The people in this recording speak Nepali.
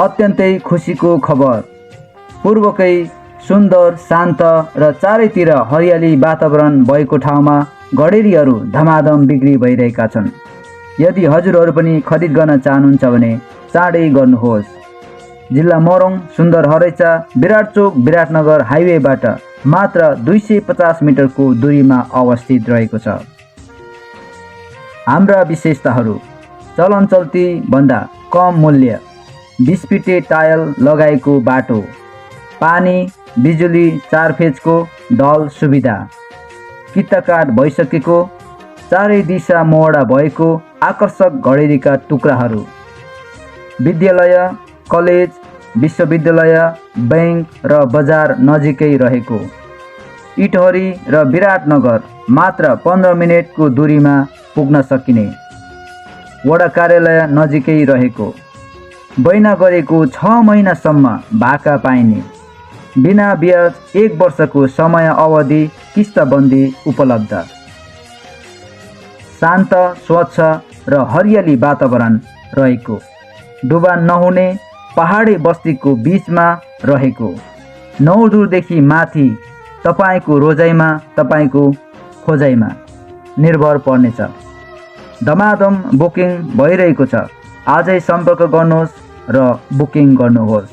अत्यन्तै खुसीको खबर। पूर्वकै सुन्दर, शान्त र चारैतिर हरियाली वातावरण भएको ठाउँमा गडेरीहरू धमाधम बिक्री भइरहेका छन्। यदि हजुरहरू पनि खरिद गर्न चाहनुहुन्छ भने चाँडै गर्नुहोस्। जिल्ला मोरङ, सुन्दर हरैचा, विराटचोक, विराटनगर हाइवेबाट मात्र 250 मिटरको दूरीमा अवस्थित रहेको छ। हाम्रा विशेषताहरू: चलन चल्ती भन्दा कम मूल्य, 20 फिटे टायल लगाएको बाटो, पानी बिजुली 4 फेजको ढल सुविधा, किताकाट भइसकेको, चारै दिशा मोहडा भएको आकर्षक घडेरीका टुक्राहरू, विद्यालय, कलेज, विश्वविद्यालय, बैंक र बजार नजिकै रहेको, इटहरी र विराटनगर मात्र 15 मिनेटको दूरीमा पुग्न सकिने, वडा कार्यालय नजिकै रहेको, बैना गरेको 6 महिनासम्म भाका पाइने, बिना ब्याज 1 वर्षको समय अवधि किस्ताबन्दी उपलब्ध, शान्त, स्वच्छ र हरियाली वातावरण रहेको, डुबान नहुने पहाडी बस्तीको बीचमा रहेको, नौदुरदेखि माथि तपाईको रोजाइमा, तपाईको खोजाइमा निर्भर पर्नेछ। धमाधम बुकिङ भइरहेको छ। आजै सम्पर्क गर्नुहोस् र बुकिङ गर्नुहोस्।